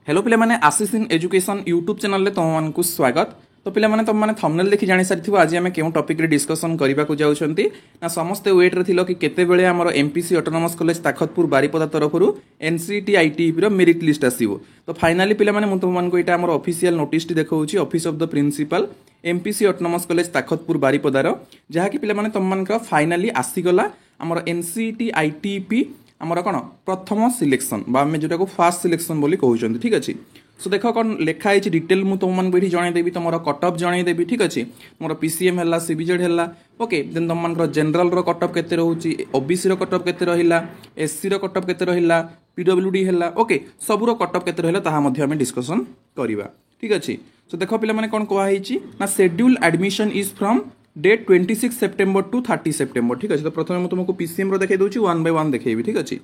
Hello पिला माने आशीष in education YouTube channel तुम मान स्वागत। तो पिला माने तुम माने थंबनेल देखि जानि सारिथिबो आज आमे केउ टॉपिक रे डिस्कशन करबा को जाउछंती ना समस्त वेट रे थिलो कि केते बेले हमर MPC autonomous college Takhatpur Baripada तरफरु एनसीटी आईटीपी रो मेरिट लिस्ट आसीबो। तो फाइनली पिला माने मु तुम मान को एटा हमर ऑफिशियल नोटिस टी देखौछि office of the principal MPC autonomous college Takhatpur Baripada रो जहा कि पिला माने तुम मान का फाइनली आसी गला हमर एनसीटी आईटीपी आमर कौन प्रथम सिलेक्शन आम जो फास्ट सिलेक्शन बोली कहते ठीक अच्छे। सो देख कौन लिखाई डिटेल मुझे तुमको ये जनईदेवी तुम कटअफ जनईदेवी ठीक अच्छे। मोर पीसीएम है सीबीजेड है ओके देन तुम जनरल कटअफ के रोचे ओबीसी कटअफ के रहा एससी कटअफ के रहा पीडब्ल्यूडी है ओके सबूर कटअफ के रहा डिस्कसन करवा ठीक अच्छे। सो देख पे कौन कहुई ना schedule admission is from date 26 September to 30 September ठीक अच्छे। तो प्रथम मैं तुमको पीसीएम देखा दूसरी वन बाय वन देखी ठीक अच्छे।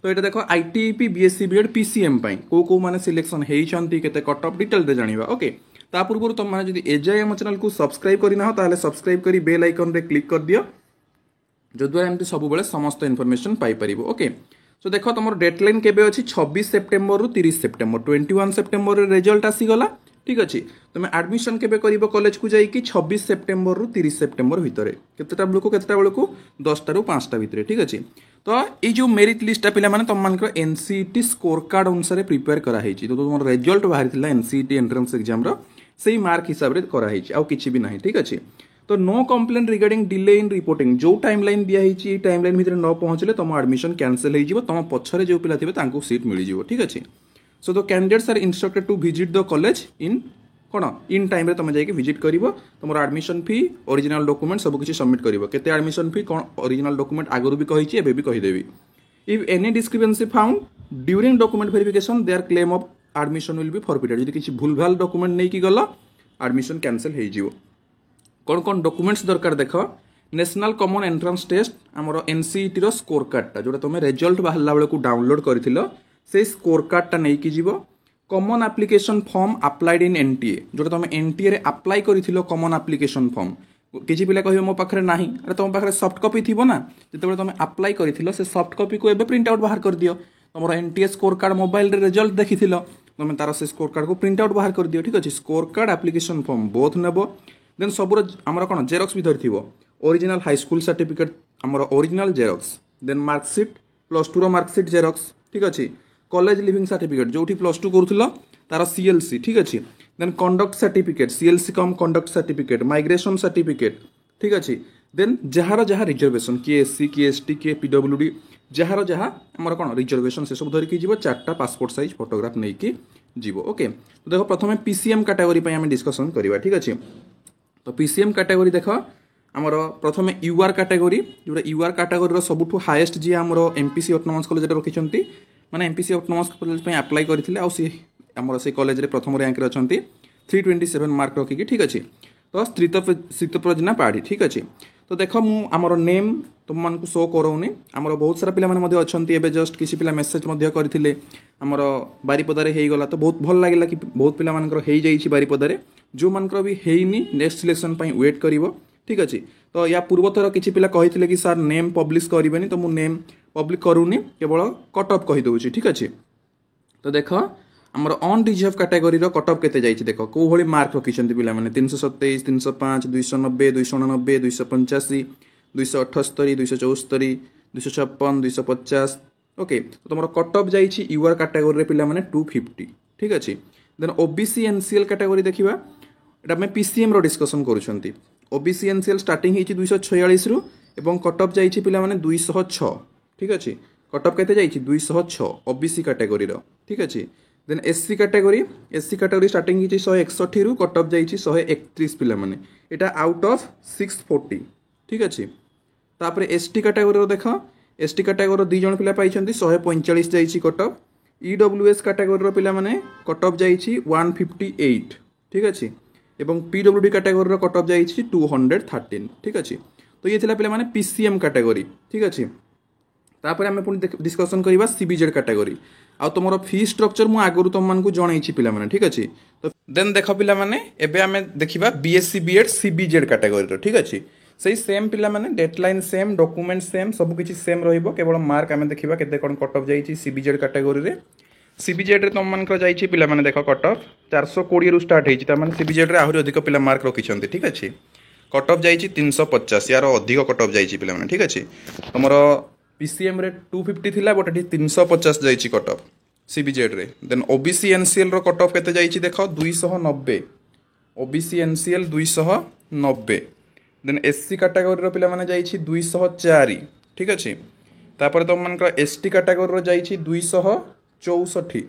तो ये देख आईटीपी बीएससी बीएड पीसीएम को मैंने सिलेक्शन होती के कटअफ डिटेल जाना ओके। ता पूर्व तुम मैंने एजाए आम चैनल को सब्सक्राइब करना ताले सब्सक्राइब कर बेल आइकन रे क्लिक कर दियो जो द्वारा एमती सब बेले समस्त इनफॉरमेशन पाई परिबो ओके। सो देख तुम डेडलाइन केबे अछि 26 सेप्टेम्बर रु 30 सेप्टेम्बर 21 सेप्टेम्बर रे रिजल्ट आसीगला ठीक अच्छे। तुम एडमिशन केबे करिवो कॉलेज को जाइए 26 सेप्टेम्बर रु 30 सेप्टेम्बर भितर केतेटा बेलू 10टा रु 5टा भितर ठीक अच्छे। तो ये जो मेरिट लिस्ट पिला माने तुम मान एनसीईटी स्कोर कार्ड अनुसार प्रिपेयर कराई तो तुम रिजल्ट बाहरी एनसीईटी एंट्रेंस एग्जाम से मार्क हिसाब से कराई आउ किछि भी नहीं ठीक अच्छे। तो no complain regarding delay in reporting जो टाइमलाइन दिखाई टाइमलाइन भितर न पहुँचले तुम एडमिशन कैंसल हो तुम पछरे जो पिला थे सीट मिल ठीक अच्छे। So the candidates are instructed to visit the college in कौन इन टाइम रे तुम जाइए विजिट कर तुम एडमिशन फी ओरिजिनल डॉक्यूमेंट सब किसी सबमिट कर केते एडमिशन फी कौन ओरिजिनल डॉक्यूमेंट आगुरी भी कही एबे भी कहीदेवी। If any discrepancy found during document verification their claim of admission will be forfeited यदि किसी भूल भाल डॉक्यूमेंट नहीं गल एडमिशन कैंसल हो कौन कौन डॉक्यूमेंट्स दरकार देख नेशनल कॉमन एंट्रेंस टेस्ट आमर एनसीईटी रो स्कोर कार्डटा जोटा तुम रिजल्ट बाहरला बेलू डाउनलोड कर से स्कोर कार्डटा नहीं कि common application form applied in NTA जो तुम एनटीए रे अप्लाई कर कॉमन एप्लिकेशन फॉर्म किसी पिला कह मो पाखे ना अरे तुम पाखे सॉफ्ट कॉपी थी ना जो तुम अप्लाई कर से सॉफ्ट कॉपी को एबे प्रिंट आउट बाहर कर दियो तुम एनटीए स्कोर कार्ड मोबाइल रे रिजल्ट देखी तुम तार से स्कोर कार्ड को प्रिंट आउट बाहर कर दियो ठीक अच्छे। Score card application form both नेब देन सबूर आमर कौन जेरक्स भी धरी ओरिजिनल हाई स्कूल सर्टिफिकेट आमर original xerox then marksheet +2 marksheet xerox ठीक अच्छे। कॉलेज लिविंग सर्टिफिकेट जो +2 करूला तार सीएलसी ठीक अच्छे। देन कंडक्ट सर्टिफिकेट सीएलसी कम कंडक्ट सर्टिफिकेट माइग्रेशन सर्टिफिकेट ठीक अच्छे। देन जार जहाँ रिजर्वेशन किए एससी किए एसटी किए पीडब्ल्यूडी जार जहाँ आमर कौन रिजर्वेशन से सब धरिकी जीव 4टा पासपोर्ट साइज फोटोग्राफ नहीं कि जीव ओके। तो देख प्रथम पीसीएम कैटेगरी आम डिस्कसन करवा ठीक अच्छे। तो पीसीएम कैटेगरी देख आमर प्रथम यूआर कैटेगरी जो यूआर कैटेगरी सबुठ हाएस्ट जी आमर एमपीसी ऑटोनोमस कॉलेज रखिंट माने एमपीसी ऑटोनोमस कॉलेज अप्लाई करते आमर से कॉलेज रे प्रथम रैंक रे अछंती 327 मार्क रखिकी ठीक अच्छे। तो शीतप्रजना पाढ़ी ठीक अच्छे। तो देख मु आमर नेम तुम मान शो करोनी आमर बहुत सारा पिला माने अच्छे एबे जस्ट किसी पिला मेसेज करते आमर बारिपदारे हो गला तो बहुत भल लगे कि बहुत पिला मानकर हो जाइए बारिपदारे जो मानकर भी हेनी नेक्स्ट सिलेक्शन वेट करिवो ठीक अच्छे। तो या पूर्वथर किसी पिला कही कि सार नेम पब्लिश करेनि तो मु नेम पब्लिक करूनी केवल कटअफ कहीदे ठीक अच्छे। तो देख आमर अनरिजर्व कैटेगरी कटअफ केते जाइए देख कौ भाई मार्क रखिंट पे 327 305 290 289 285 278 274 256 250 ओके। तो तुम कटअफ जाइए यूआर कैटेगरी पे 250 ठीक अच्छे। देन ओबीसी एनसीएल कैटेगरी देखा आम पीसीएम रो डिस्कसन करुँच ओबीसी एनसीएल स्टार्टिंग होती 246 रु एवं कटअफ जाइए पिला 206 ठीक अच्छे। कटअफ केते जाइए 206 ओबीसी कैटेगरी ठीक अच्छे। देन एससी कैटेगरी स्टार्टिंग होती 161 रु कटअफ जाइए 131 पिला माने एटा आउट ऑफ 640 ठीक अच्छे। तापर एसटी कैटेगरी देख एसटी कैटेगरी 2 जन पिला पाई 145 जाइए कटअफ। ईडब्ल्यूएस कैटेगरी पिला माने कटअफ जाइए 158 ठीक अच्छे एवं पीडब्ल्यूडी कैटेगरी कटअफ जाइए 213 ठीक अच्छे। तो ये थिला पिला माने पीसीएम कैटेगरी ठीक अच्छे। तापर आम पुणी डिस्कसन करवा सीबीजेड कैटेगरी आ तुम फी स्ट्रक्चर मु आगु तुम मानक जनई पिला माने ठीक अच्छे। तो देन देख पिला माने एबे आम देखा बीएससी बीएड सीबीजेड कैटेगरी ठीक अच्छे। से सेम पिला माने डेडलाइन सेम डॉक्यूमेंट सेम सब किछि सेम रहिबो केवल मार्क आम देखा केते कोन कटअफ जाइए सीबीजेड कैटेगरी रे सीबीजेड रे तुम मानकर जाइए पिला माने देख कट ऑफ 420 रु स्टार्ट होती है सीबीजेड रे आहरी अधिक पिला मार्क रखिंट ठीक अच्छे कट ऑफ जाइए 350 यार अधिक कट ऑफ जाइए पिला माने ठीक अच्छे तुम पीसीएम रे 250 थिला बट 350 जाइए कट ऑफ सीबीजेड रे देन ओबीसी एनसीएल रो कट ऑफ केते जाइए देख 290 OBC NCL 290 then SC category रो पिला माने जाइए 204 ठीक अच्छे तापर तुम मानकर एसटी कैटेगरी रो जाइए 264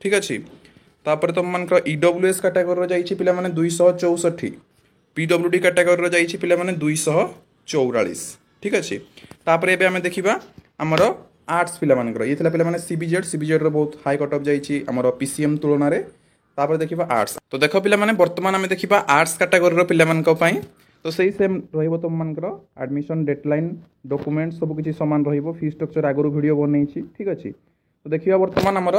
ठीक अच्छे तापर तुम मानकर ईडब्ल्यूएस कैटेगरी रो जाइए पिला माने 264 पीडब्ल्यूडी कैटेगरी रो जाइए पिला माने 244 ठीक अच्छे तापर एबे हमें देखिबा हमर आर्ट्स पिला मानकर ये थिला पिला माने सीबीजेड रो बहुत हाई कट ऑफ जाइए हमर पीसीएम तुलना रे तापर देखिबा आर्ट्स तो देखो पिला माने वर्तमान हमें देखिबा आर्ट्स कैटेगरी रो पिला मानक पई तो सही सेम रहिबो तुम मानकर एडमिशन डेडलाइन डॉक्यूमेंट सब किछि समान रहिबो फी स्ट्रक्चर आगरु वीडियो बनैछि ठीक अछि तो देखिबा वर्तमान हमर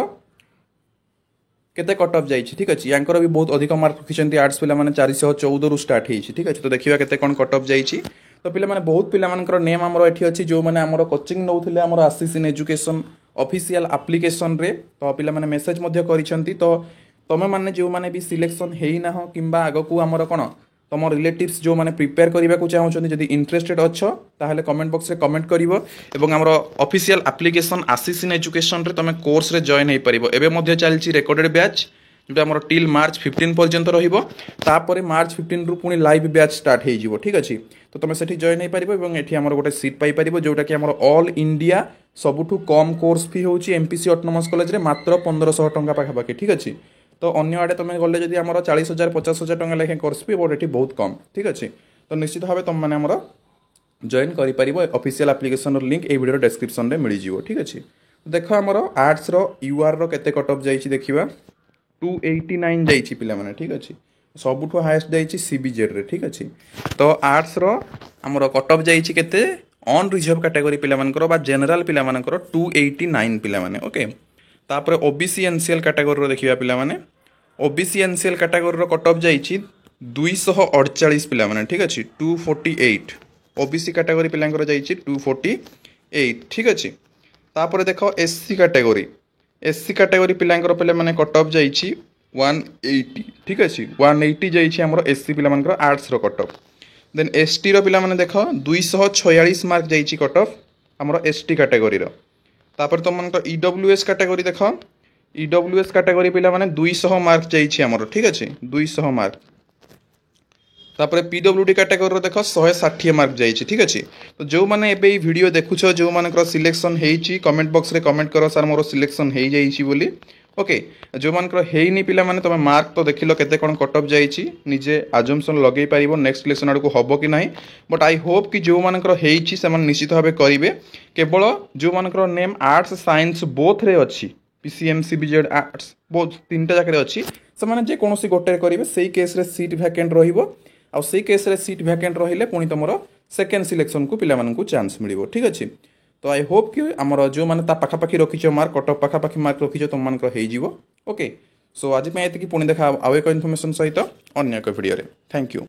केते कट ऑफ जाइछि ठीक अछि यांकर भी बहुत अधिक मार्क रखिछन्ती आर्ट्स पिला माने 414 रु स्टार्ट हेछि ठीक अछि तो देखिबा केते कोन कट ऑफ जाइछि तो पिला माने बहुत पिला मानकर नेम हमर एठी अछि जो माने हमर कोचिंग नउथिले हमर आसीस इन एजुकेशन ऑफिशियल एप्लीकेशन रे तो पिला माने मेसेज मध्ये करिछन्ती तो तमे माने जो माने भी सिलेक्शन हेइ ना हो किंबा आगो को हमर कोन तुम रिलेटिव्स जो मैंने प्रिपेयर करने को चाहते जदि इंटरेस्टेड अच्छ ताहले कमेंट बॉक्स रे कमेंट करिवो एवं हमर ऑफिशियल एप्लीकेशन आसीस इन एजुकेशन रे तुम कोर्स रे जॉइन हो पारिबो एबे मध्ये चलछि रेकॉर्डेड बैच जोटा हमर टिल मार्च 15 पर्यंत रहिबो तापरे मार्च 15 रु पुनी लाइव बैच स्टार्ट हे जिवो ठीक अछि तो तुम सेठी जॉइन हो पारिबो एवं एठी हमर गोटे सीट पाई पारिबो जोटा कि हमर ऑल इंडिया सबुठु कम कोर्स फी होछि एमपीसी ऑटोनोमस कॉलेज रे मात्र 1500 टंका पाखा पाखी ठीक अछि तो अन्य आड़े तुम गले जदि आमर 40,000 50,000 टंका लेखे कोर्स फी बट ये बहुत कम ठीक अच्छे तो निश्चित भाव तुम मैंने आमर जॉइन कर ऑफिशियल एप्लीकेशन लिंक ये वीडियो डिस्क्रिप्शन में मिल जाव ठीक अच्छे देख आमर आर्ट्स यूआर रो केते कट ऑफ जाइए देखा 289 जाइए पिला माने ठीक अच्छे सबुठु हाईएस्ट जाइए सीबीजेड रे ठीक अच्छे तो आर्ट्स रो आमर कट ऑफ जाइए केते ऑन रिजर्व कैटेगरी पिला मानकर बा जनरल पिला मानकर 289 पिला माने ओके तापर ओबीसी एनसीएल कैटेगरी रो देखिबा पिला माने OBC NCL category row cut of जाइछि 248 पिला माने ठीक अछि 248 ओबीसी कैटेगरी पिलांकर जाइछि 248 ठीक अछि तापर देखो एससी कैटेगरी पिलांकर पिला माने कट ऑफ जाइछि 180 ठीक अछि 180 जाइछि हमर एससी पिला मानकर arts row cut of then ST रो पिला माने देखो 246 मार्क जाइछि कट ऑफ हमर एसटी कैटेगरी रो तापर तुम मन ईडब्ल्यूएस कैटेगरी देख ईडब्ल्यूएस कैटेगरी पिला माने 200 मार्क जाइछि हमर ठीक अछि 200 मार्क तापर पीडब्ल्यूडी कैटेगरी देख 160 मार्क जाइछि ठीक अछि तो जो माने एबे वीडियो देखुछ जो मानकर सिलेक्शन हेइछि कमेंट बॉक्स रे कमेंट करो सर मोर सिलेक्शन हेइ जाइछि बोली ओके जो मानकर हेइनी पिला माने तमे मार्क तो देखिलो केते कोन कट ऑफ जाइछि निजे अजम्पशन लगेई पारिबो नेक्स्ट लेसन आडको हबो कि नाही बट आई होप कि जो मानकर हेइछि से मन निश्चित भाबे करिवे केवल जो मानकर नेम आर्ट्स साइंस बोथ रे अछि पीसीएम सीबीजेड आर्ट्स बोथ तीनटा जाके अछि से माने जे कोनोसी गोटे करिवे सेही केस रे सीट वैकेंट रहिबो आ सेही केस रे सीट वैकेंट रहिले पुनी तमरो सेकंड सिलेक्शन को पिला मानकु चांस मिलिबो ठीक अछि तो आई होप कि आमर जो माने ता पाखा पाखी रखिछ मार्क कट ऑफ पाखा पाखी मार्क रखिछ तुम मानकर हेइ जिवो ओके सो आज पे एति कि पुनी देखा आवे को इन्फॉर्मेशन सहित अन्य एक वीडियो रे थैंक यू।